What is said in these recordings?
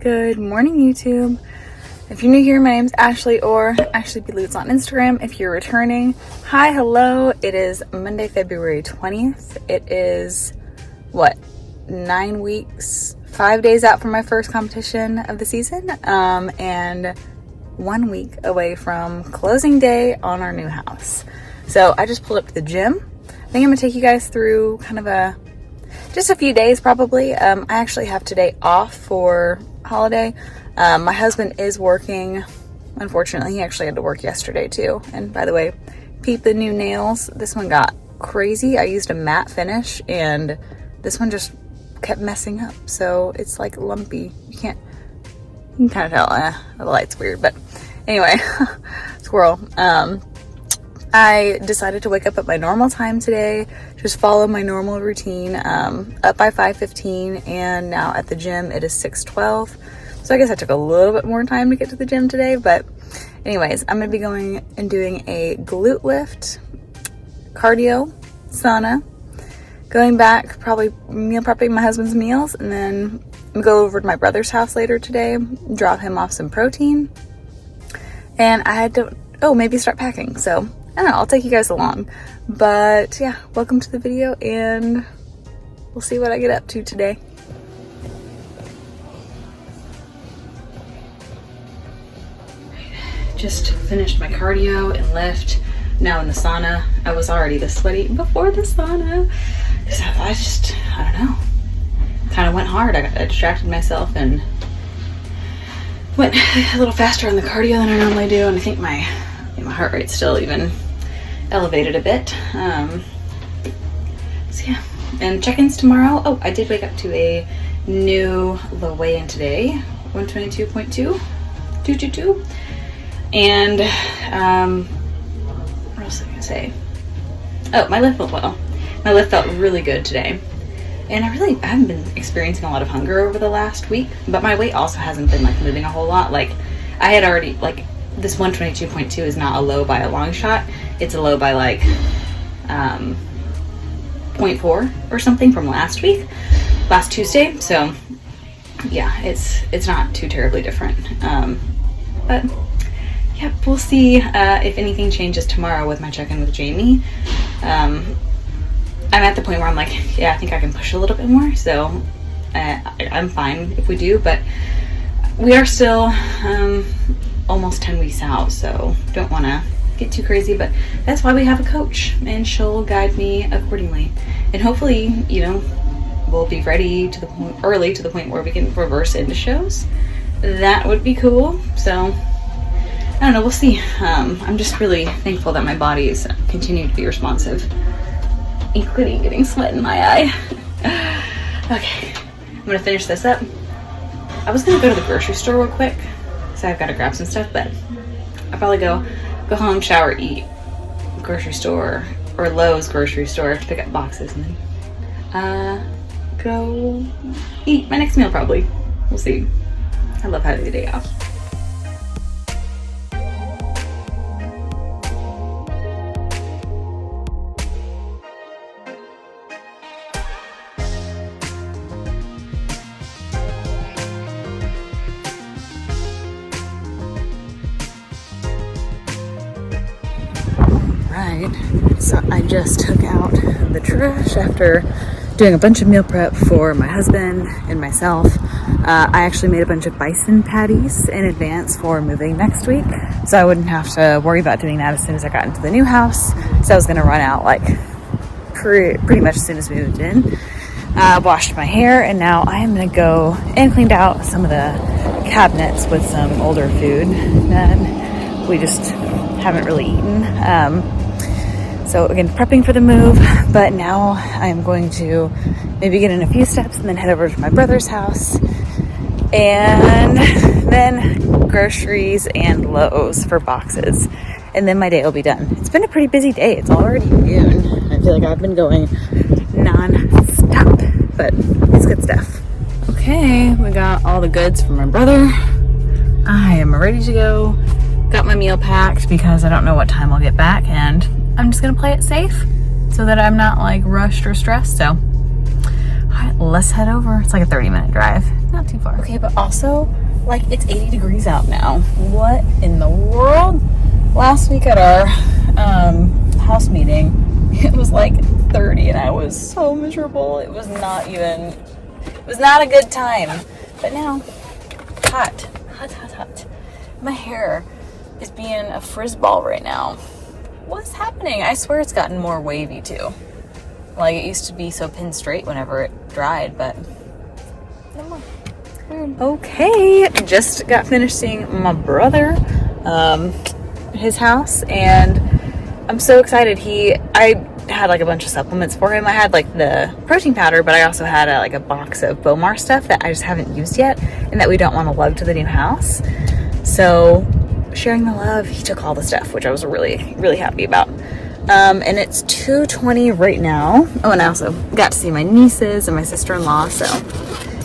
Good morning, YouTube. If you're new here, my name's Ashley, or Ashley B. Lutz on Instagram. If you're returning, hi, hello. It is Monday, February 20th. It is, 9 weeks, 5 days out from my first competition of the season, and 1 week away from closing day on our new house. So I just pulled up to the gym. I think I'm gonna take you guys through kind of just a few days probably. I actually have today off for holiday. My husband is working. Unfortunately, he actually had to work yesterday too. And by the way, peep the new nails. This one got crazy. I used a matte finish and this one just kept messing up. So it's like lumpy. You can kind of tell, the light's weird, but anyway, squirrel. I decided to wake up at my normal time today, just follow my normal routine, up by 5:15, and now at the gym it is 6:12. So I guess I took a little bit more time to get to the gym today, but anyways, I'm gonna be going and doing a glute lift, cardio, sauna, going back, probably meal prepping my husband's meals, and then I'm gonna go over to my brother's house later today, drop him off some protein, and I had to, maybe start packing. So I don't know, I'll take you guys along. But yeah, welcome to the video and we'll see what I get up to today. Just finished my cardio and lift. Now in the sauna. I was already this sweaty before the sauna. Because I don't know, kind of went hard. I distracted myself and went a little faster on the cardio than I normally do. And I think my heart rate's still even elevated a bit. So yeah, and check-ins tomorrow. Oh, I did wake up to a new low weigh-in today, 122.222. And what else was I gonna say? Oh, my lift went well. My lift felt really good today. And I haven't been experiencing a lot of hunger over the last week, but my weight also hasn't been moving a whole lot. I had already, this 122.2 is not a low by a long shot. It's a low by 0.4 or something from last Tuesday. So yeah, it's not too terribly different. But yeah, we'll see if anything changes tomorrow with my check-in with Jamie. I'm at the point where I'm yeah, I think I can push a little bit more. So I'm fine if we do, but we are still almost 10 weeks out, so don't want to get too crazy, but that's why we have a coach and she'll guide me accordingly. And hopefully, we'll be ready early to the point where we can reverse into shows. That would be cool. So I don't know, we'll see. I'm just really thankful that my body is continuing to be responsive, including getting sweat in my eye. Okay, I'm gonna finish this up. I was gonna go to the grocery store real quick, so I've got to grab some stuff, but I'll probably go home, shower, eat, grocery store, or Lowe's grocery store to pick up boxes, and then go eat my next meal probably. We'll see. I love having the day off. So I just took out the trash after doing a bunch of meal prep for my husband and myself. I actually made a bunch of bison patties in advance for moving next week, so I wouldn't have to worry about doing that as soon as I got into the new house. So I was gonna run out pretty much as soon as we moved in. Washed my hair, and now I am gonna go and cleaned out some of the cabinets with some older food that we just haven't really eaten. So again, prepping for the move, but now I'm going to maybe get in a few steps and then head over to my brother's house, and then groceries and Lowe's for boxes, and then my day will be done. It's been a pretty busy day. It's already noon. I feel like I've been going non-stop, but it's good stuff. Okay, we got all the goods from my brother. I am ready to go. Got my meal packed because I don't know what time I'll get back, and I'm just gonna play it safe so that I'm not rushed or stressed. So let's head over. It's like a 30-minute drive, not too far. Okay, but also, like, it's 80 degrees out now. What in the world? Last week at our house meeting, it was like 30 and I was so miserable. It was not a good time. But now, hot. My hair is being a frizzball right now. What's happening? I swear it's gotten more wavy too. Like, it used to be so pin straight whenever it dried, but no more. Weird. Okay, just got finished seeing my brother, his house, and I'm so excited. I had like a bunch of supplements for him. I had like the protein powder, but I also had like a box of Bomar stuff that I just haven't used yet and that we don't want to lug to the new house. So sharing the love, he took all the stuff, which I was really, really happy about. And it's 2:20 right now. Oh, and I also got to see my nieces and my sister-in-law, so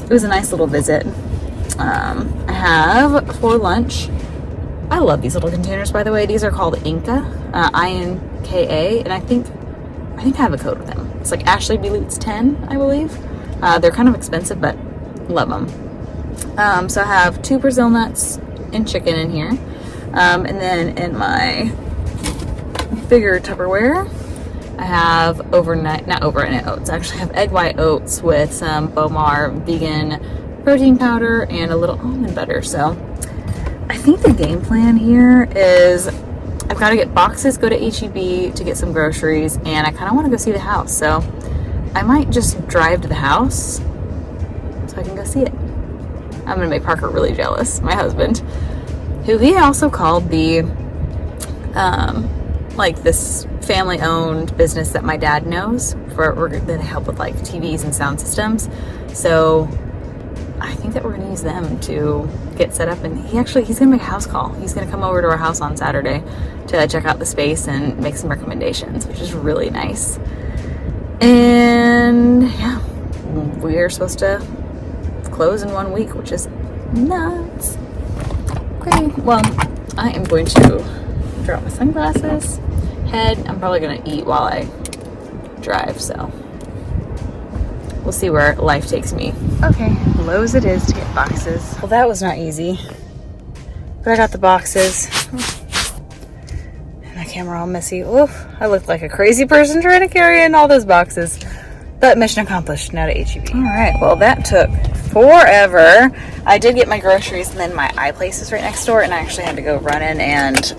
it was a nice little visit. I have for lunch, I love these little containers, by the way. These are called Inka, I-N-K-A, and I think I have a code with them. It's like Ashley B. Lutz 10, I believe. They're kind of expensive, but love them. So I have 2 Brazil nuts and chicken in here. And then in my bigger Tupperware, I have not overnight oats. I actually have egg white oats with some Bomar vegan protein powder and a little almond butter. So I think the game plan here is I've got to get boxes, go to H-E-B to get some groceries, and I kind of want to go see the house. So I might just drive to the house so I can go see it. I'm going to make Parker really jealous, my husband, who he also called the, like this family-owned business that my dad knows that they help with like TVs and sound systems. So I think that we're going to use them to get set up, and he's going to make a house call. He's going to come over to our house on Saturday to check out the space and make some recommendations, which is really nice. And yeah, we are supposed to close in 1 week, which is nuts. Okay, well, I am going to drop my sunglasses, I'm probably going to eat while I drive, so we'll see where life takes me. Okay, Lowe's it is to get boxes. Well, that was not easy, but I got the boxes. And my camera all messy. Oof, I looked like a crazy person trying to carry in all those boxes. But mission accomplished, now to H-E-B. All right, well, that took forever. I did get my groceries, and then my eye place is right next door, and I actually had to go run in and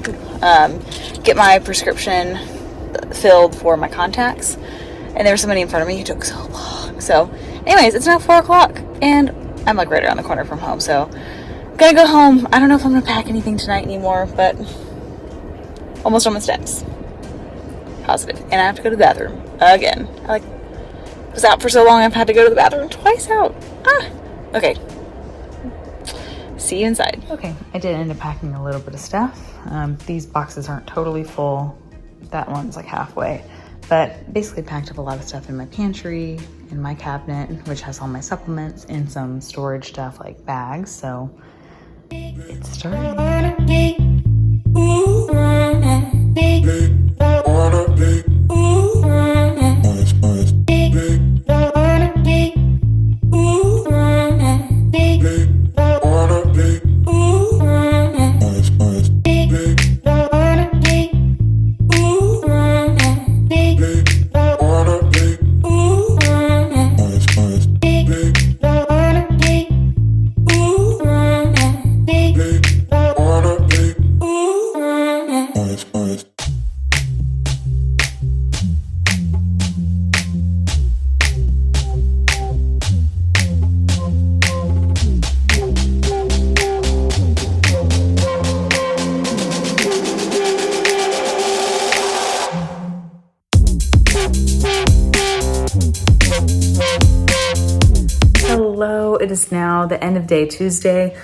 get my prescription filled for my contacts. And there was somebody in front of me who took so long. So anyways, it's now 4 o'clock, and I'm like right around the corner from home. So I'm gonna go home. I don't know if I'm gonna pack anything tonight anymore, but almost on the steps. Positive. And I have to go to the bathroom again. I was out for so long, I've had to go to the bathroom twice out. Okay. See you inside. Okay, I did end up packing a little bit of stuff. These boxes aren't totally full. That one's like halfway. But basically packed up a lot of stuff in my pantry, in my cabinet, which has all my supplements, and some storage stuff like bags. So it's starting. Hello, it is now the end of day Tuesday.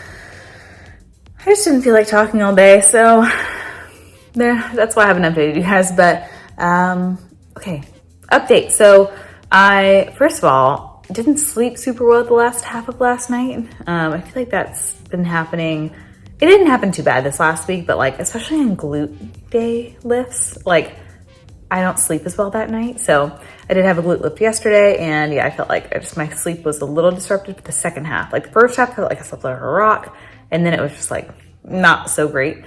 I just didn't feel like talking all day, so that's why I haven't updated you guys. But okay, update. So I, first of all, didn't sleep super well the last half of last night. I feel like that's been happening. It didn't happen too bad this last week, but like especially on glute day lifts, like I don't sleep as well that night. So I did have a glute lift yesterday, and yeah, I felt like my sleep was a little disrupted for the second half. Like the first half, I felt like I slept like a rock, and then it was just like not so great.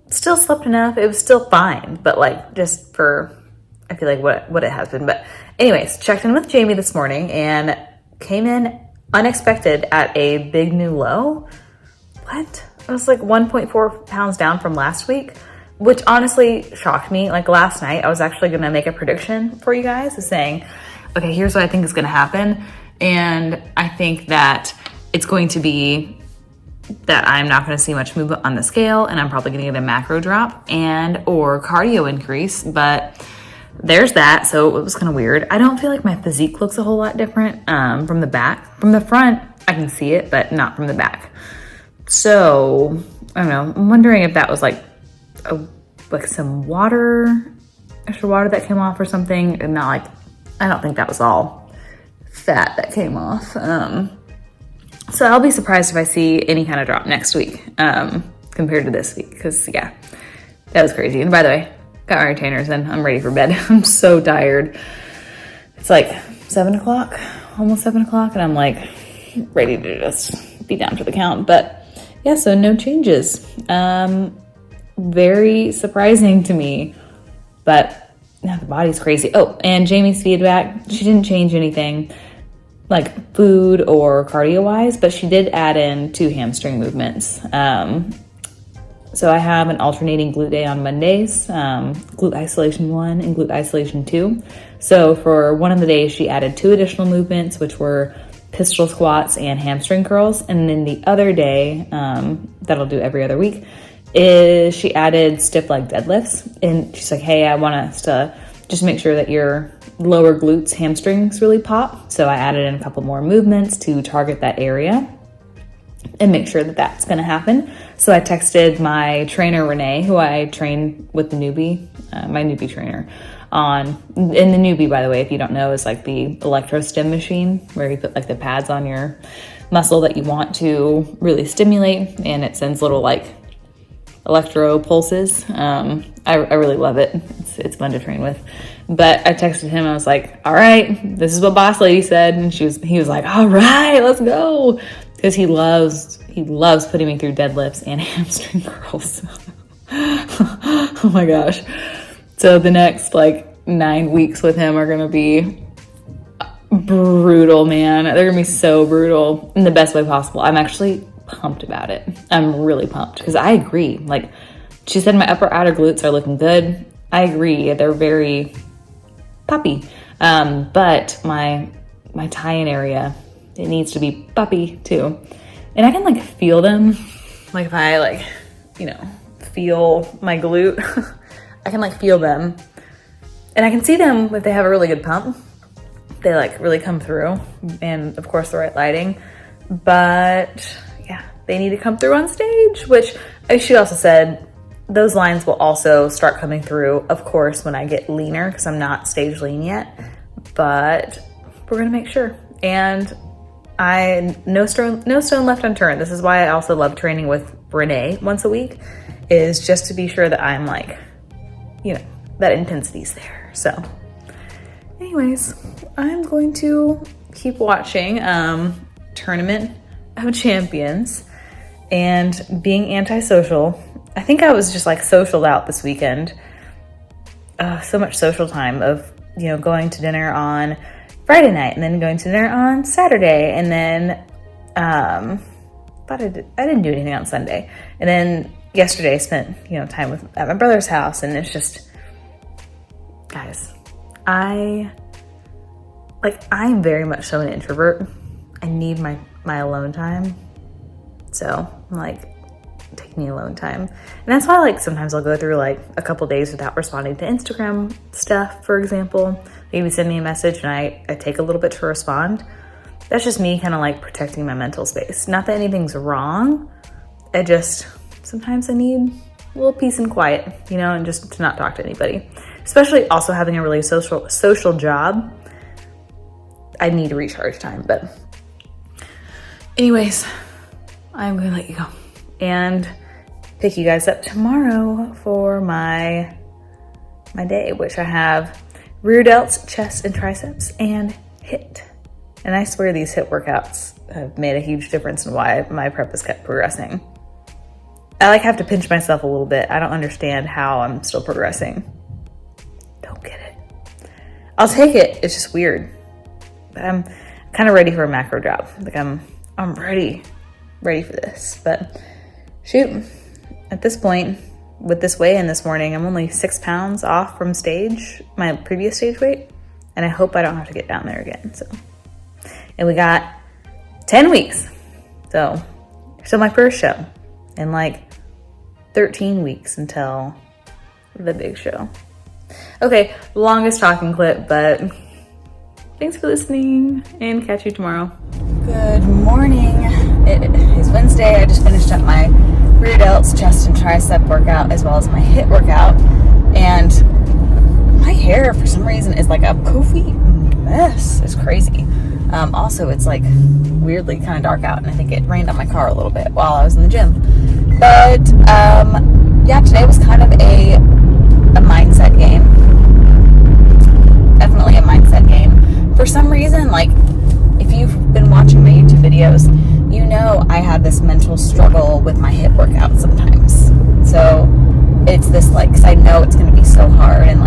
Still slept enough. It was still fine, but like just for, I feel like what it has been. But anyways, checked in with Jamie this morning and came in unexpected at a big new low. What? It was like 1.4 pounds down from last week, which honestly shocked me. Like last night, I was actually gonna make a prediction for you guys, saying, okay, here's what I think is gonna happen. And I think that it's going to be that I'm not gonna see much movement on the scale, and I'm probably gonna get a macro drop and or cardio increase, but there's that. So it was kind of weird. I don't feel like my physique looks a whole lot different from the back. From the front, I can see it, but not from the back. So I don't know. I'm wondering if that was like some extra water that came off or something, and not like, I don't think that was all fat that came off. So I'll be surprised if I see any kind of drop next week compared to this week, because yeah, that was crazy. And by the way, got my retainers in. I'm ready for bed. I'm so tired. It's like 7 o'clock, almost 7 o'clock, and I'm like ready to just be down for the count. But yeah, so no changes. Very surprising to me, but now the body's crazy. Oh, and Jamie's feedback, she didn't change anything like food or cardio wise, but she did add in 2 hamstring movements. So I have an alternating glute day on Mondays, glute isolation 1 and glute isolation 2. So for one of the days, she added 2 additional movements, which were pistol squats and hamstring curls. And then the other day, that I'll do every other week, is she added stiff leg deadlifts. And she's like, hey, I want us to just make sure that your lower glutes, hamstrings really pop. So I added in a couple more movements to target that area and make sure that that's going to happen. So I texted my trainer, Renee, who I train with the newbie, my newbie trainer and the newbie, by the way, if you don't know, is like the electro stim machine where you put like the pads on your muscle that you want to really stimulate, and it sends little like electro pulses. I really love it. It's fun to train with. But I texted him, I was like, all right, this is what boss lady said. And he was like, all right, let's go. Because he loves putting me through deadlifts and hamstring curls. Oh my gosh. So the next like 9 weeks with him are gonna be brutal, man. They're gonna be so brutal in the best way possible. I'm actually pumped about it. I'm really pumped because I agree. Like she said, my upper outer glutes are looking good. I agree. They're very puppy. But my tie-in area, it needs to be puppy too. And I can like feel them. Like if I like, feel my glute, I can like feel them. And I can see them if they have a really good pump. They like really come through, and of course the right lighting. But yeah, they need to come through on stage, which she also said those lines will also start coming through, of course, when I get leaner, because I'm not stage lean yet, but we're gonna make sure. And no stone left unturned. This is why I also love training with Renee once a week, is just to be sure that I'm like, that intensity's there. So anyways, I'm going to keep watching Tournament of Champions and being antisocial. I think I was just like socialed out this weekend. So much social time of, going to dinner on Friday night and then going to dinner on Saturday. And then, I didn't do anything on Sunday. And then yesterday I spent, time at my brother's house, and it's just, guys, I'm very much so an introvert. I need my alone time. So I'm like, take me alone time. And that's why like sometimes I'll go through like a couple days without responding to Instagram stuff, for example. Maybe send me a message and I take a little bit to respond. That's just me kind of like protecting my mental space. Not that anything's wrong. Sometimes I need a little peace and quiet, and just to not talk to anybody. Especially also having a really social job. I need to recharge time, but anyways, I'm gonna let you go and pick you guys up tomorrow for my my day, which I have rear delts, chest, and triceps, and HIIT. And I swear these HIIT workouts have made a huge difference in why my prep has kept progressing. I have to pinch myself a little bit. I don't understand how I'm still progressing. Don't get it. I'll take it. It's just weird. But I'm kind of ready for a macro drop. I'm ready for this. But shoot, at this point, with this weigh-in this morning, I'm only 6 pounds off from my previous stage weight, and I hope I don't have to get down there again. And we got 10 weeks. So my first show, and 13 weeks until the big show. Okay, longest talking clip, but thanks for listening, and catch you tomorrow. Good morning. It is Wednesday. I just finished up my rear delts, chest, and tricep workout, as well as my HIIT workout. And my hair, for some reason, is like a poofy mess. It's crazy. Also, it's weirdly kind of dark out, and I think it rained on my car a little bit while I was in the gym. But yeah, today was kind of a mindset game. Definitely a mindset game. For some reason, if you've been watching my YouTube videos, you know I have this mental struggle with my HIIT workout sometimes. So it's this because I know it's going to be so hard, and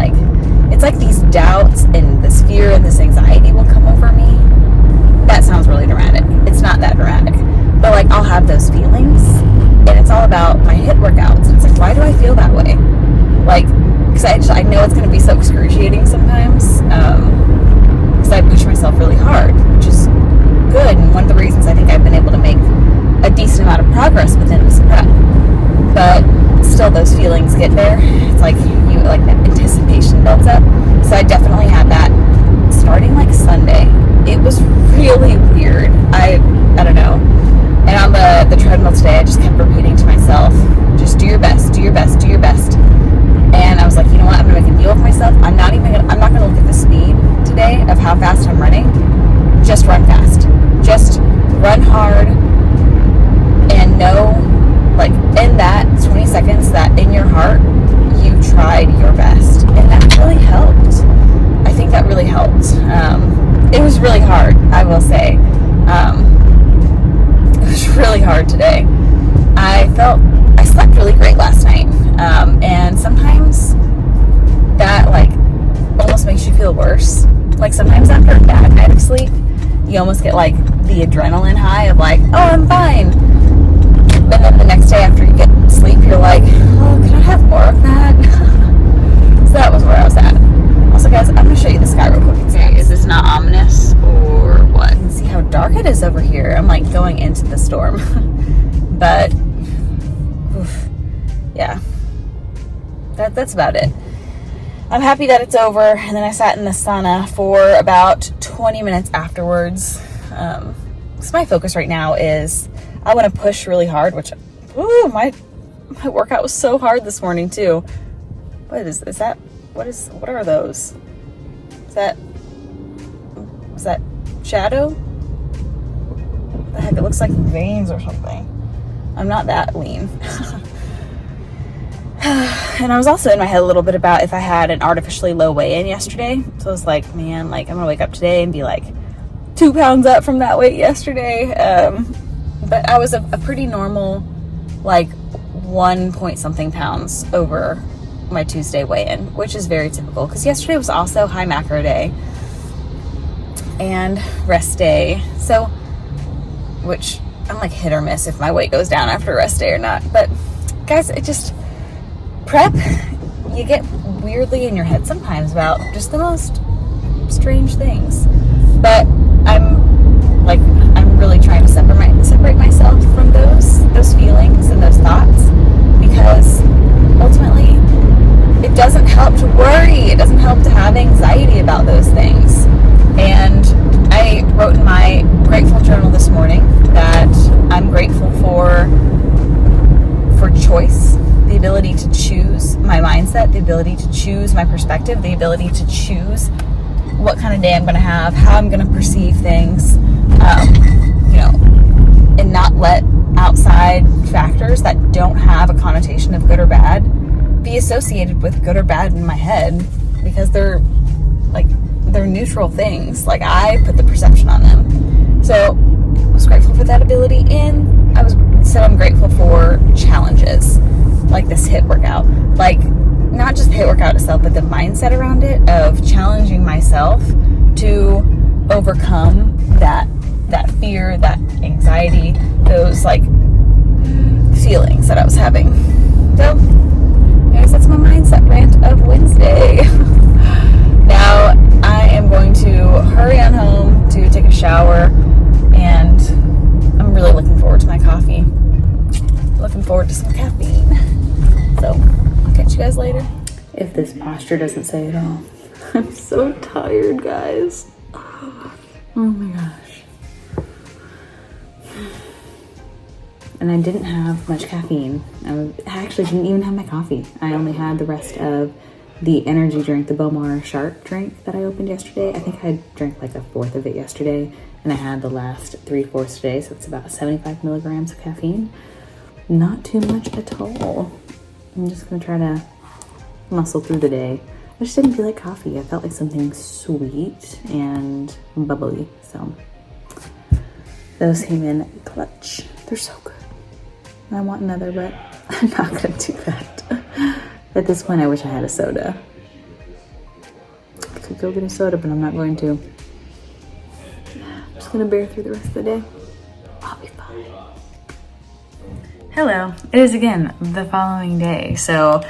it's these doubts and this fear and this anxiety will come over me. That sounds really dramatic. It's not that dramatic, but I'll have those feelings, and it's all about my HIIT workouts. It's why do I feel that way? Because I know it's going to be so excruciating sometimes. Because I push myself really hard, which is good, and one of the reasons I think I've been able to make a decent amount of progress within this prep. But still, those feelings get there. It's that anticipation builds up. So I definitely had that starting Sunday. It was really weird. I don't know. And on the treadmill today, I just kept repeating to myself, just do your best, do your best, do your best. And I was like, you know what? I'm gonna make a deal with myself. I'm not gonna look at the speed today of how fast I'm running. Just run fast. Just run hard, and know, in that 20 seconds, that in your heart, you tried your best. And that really helped. I think that really helped. It was really hard, I will say. It was really hard today. I slept really great last night. And sometimes that almost makes you feel worse. Sometimes after a bad night of sleep, you almost get the adrenaline high of oh, I'm fine. But then the next day after you get sleep, you're oh, can I have more of that? So that was where I was at. Also, guys, I'm going to show you the sky real quick. Okay, is this not ominous or what? You can see how dark it is over here. I'm going into the storm. But oof, yeah, that's about it. I'm happy that it's over. And then I sat in the sauna for about 20 minutes afterwards. So my focus right now is I want to push really hard, which my workout was so hard this morning too. What is that? What are those? Is that shadow? What the heck? It looks like veins or something. I'm not that lean. And I was also in my head a little bit about if I had an artificially low weigh-in yesterday. So I was man, I'm gonna wake up today and be 2 pounds up from that weight yesterday. But I was a pretty normal 1 point something pounds over my Tuesday weigh-in, which is very typical because yesterday was also high macro day and rest day. So, which I'm hit or miss if my weight goes down after rest day or not. But guys, it just prep, you get weirdly in your head sometimes about just the most strange things. But I'm really trying to separate myself from those feelings and those thoughts, because ultimately it doesn't help to worry. It doesn't help to have anxiety about those things. And I wrote in my grateful journal this morning that I'm grateful for choice, the ability to choose my mindset, the ability to choose my perspective, the ability to choose what kind of day I'm going to have, how I'm going to perceive things, and not let outside factors that don't have a connotation of good or bad be associated with good or bad in my head, because they're neutral things. Like, I put the perception on them. So I was grateful for that ability, and I'm grateful for challenges like this HIIT workout. Like, not just the HIIT workout itself, but the mindset around it of challenging myself to overcome that fear, that anxiety, those like feelings that I was having. So, guys, that's my mindset rant of Wednesday. Now I am going to hurry on home to take a shower, and I'm really looking forward to my coffee. Looking forward to some caffeine. So I'll catch you guys later. If this posture doesn't say it all. I'm so tired, guys. Oh my gosh. And I didn't have much caffeine. I actually didn't even have my coffee. I only had the rest of the energy drink, the Bomar Shark drink that I opened yesterday. I think I drank like a fourth of it yesterday, and I had the last 3/4 today, so it's about 75 milligrams of caffeine. Not too much at all. I'm just gonna try to muscle through the day. I just didn't feel like coffee. I felt like something sweet and bubbly, so those came in clutch. They're so good. I want another, but I'm not gonna do that. At this point, I wish I had a soda. I could go get a soda, but I'm not going to. I'm just gonna bear through the rest of the day. I'll be fine. Hello, it is again the following day. So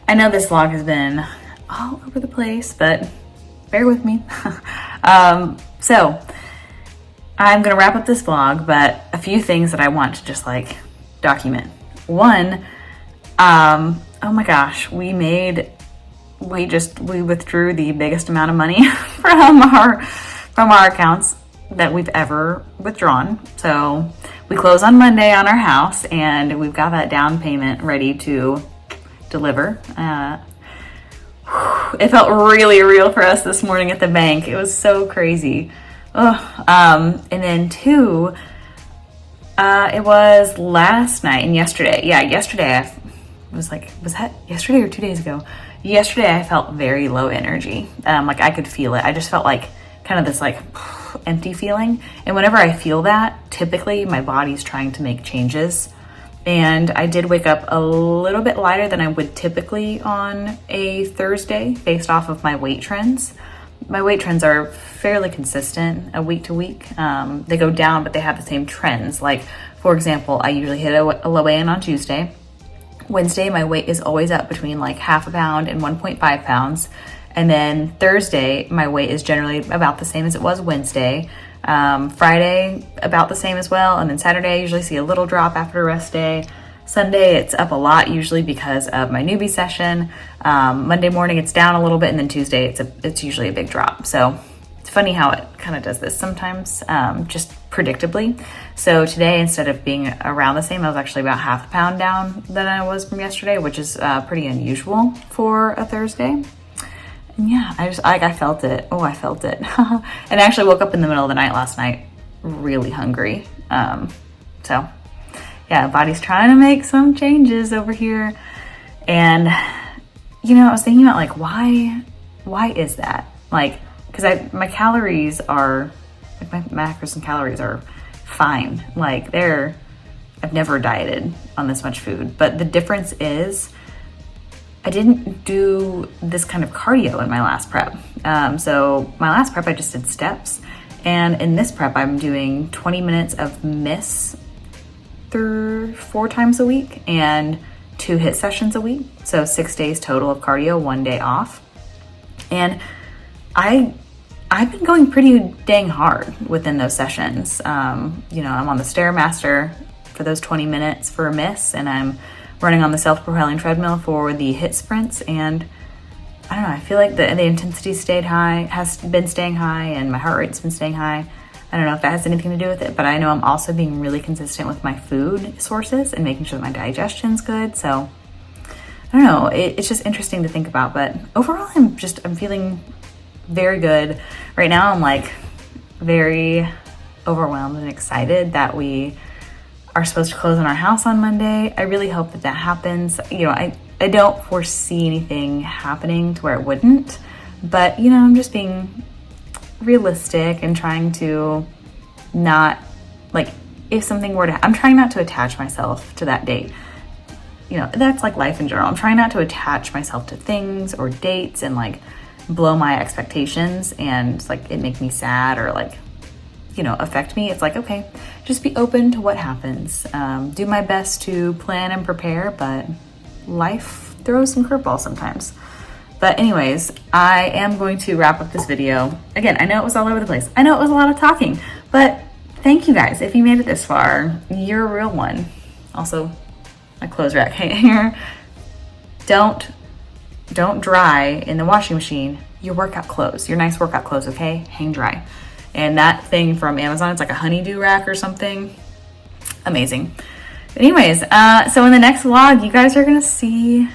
I know this vlog has been all over the place, but bear with me. So I'm gonna wrap up this vlog, but a few things that I want to just like document. One, oh my gosh, we withdrew the biggest amount of money from our accounts that we've ever withdrawn. So we close on Monday on our house, and we've got that down payment ready to deliver. It felt really real for us this morning at the bank. It was so crazy. And then two, it was last night and yesterday. Yeah, yesterday I was that yesterday or 2 days ago? Yesterday I felt very low energy. Like I could feel it. I just felt like kind of this like empty feeling. And whenever I feel that, typically my body's trying to make changes. And I did wake up a little bit lighter than I would typically on a Thursday based off of my weight trends. My weight trends are fairly consistent week to week. They go down, but they have the same trends. Like, for example, I usually hit a low in on Tuesday. Wednesday, my weight is always up between like 0.5 pound and 1.5 pounds. And then Thursday, my weight is generally about the same as it was Wednesday. Friday, about the same as well. And then Saturday, I usually see a little drop after a rest day. Sunday, it's up a lot usually because of my newbie session. Monday morning, it's down a little bit. And then Tuesday, it's usually a big drop. So it's funny how it kind of does this sometimes, just predictably. So today, instead of being around the same, I was actually about 0.5 pound down than I was from yesterday, which is pretty unusual for a Thursday. And yeah, I felt it. Oh, I felt it. And I actually woke up in the middle of the night last night really hungry. So yeah, body's trying to make some changes over here. And, you know, I was thinking about like, why is that? Like, because my calories are, like my macros and calories are fine. Like I've never dieted on this much food. But the difference is I didn't do this kind of cardio in my last prep. So my last prep, I just did steps. And in this prep, I'm doing 20 minutes of miss 4 times a week and 2 HIIT sessions a week. So 6 days total of cardio, 1 day off. And I've been going pretty dang hard within those sessions. You know, I'm on the Stairmaster for those 20 minutes for a miss, and I'm running on the self-propelling treadmill for the HIIT sprints. And I don't know, I feel like the intensity has been staying high, and my heart rate's been staying high. I don't know if that has anything to do with it, but I know I'm also being really consistent with my food sources and making sure that my digestion's good. So I don't know, it's just interesting to think about, but overall I'm feeling very good. Right now I'm like very overwhelmed and excited that we are supposed to close on our house on Monday. I really hope that happens. You know, I don't foresee anything happening to where it wouldn't, but you know, I'm just being realistic and trying to not, like, if something were to, I'm trying not to attach myself to that date. You know, that's like life in general. I'm trying not to attach myself to things or dates and like blow my expectations and like it make me sad or like, you know, affect me. It's like, okay, just be open to what happens. Do my best to plan and prepare, but life throws some curveballs sometimes. But anyways, I am going to wrap up this video. Again, I know it was all over the place. I know it was a lot of talking, but thank you guys. If you made it this far, you're a real one. Also, my clothes rack here. Don't dry in the washing machine your workout clothes, your nice workout clothes, okay? Hang dry. And that thing from Amazon, it's like a honeydew rack or something. Amazing. Anyways, so in the next vlog, you guys are gonna see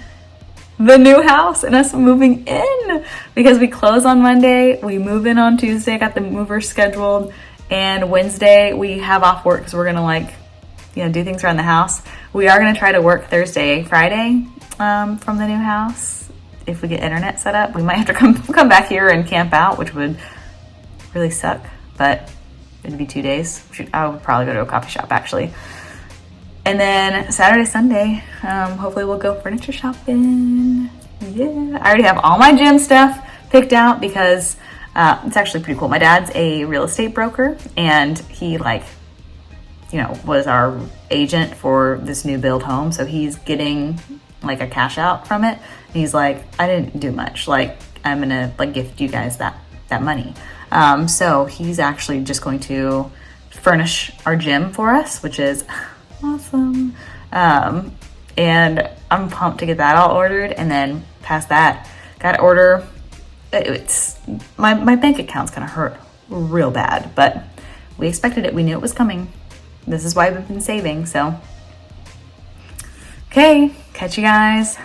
the new house and us moving in because we close on Monday, we move in on Tuesday, got the movers scheduled, and Wednesday we have off work because we're gonna like, you know, do things around the house. We are gonna try to work Thursday, Friday from the new house. If we get internet set up, we might have to come back here and camp out, which would really suck, but it'd be 2 days. I would probably go to a coffee shop actually. And then Saturday, Sunday, hopefully we'll go furniture shopping. Yeah, I already have all my gym stuff picked out because it's actually pretty cool. My dad's a real estate broker and he like, you know, was our agent for this new build home. So he's getting like a cash out from it. And he's like, I didn't do much. Like, I'm gonna like gift you guys that money. So he's actually just going to furnish our gym for us, which is awesome. And I'm pumped to get that all ordered, and then past that, gotta order. It's my bank account's gonna hurt real bad, but we expected it. We knew it was coming. This is why we've been saving. So, okay, catch you guys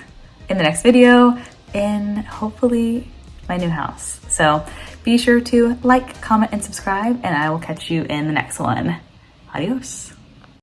in the next video, in hopefully my new house. So be sure to like, comment, and subscribe, and I will catch you in the next one. Adios.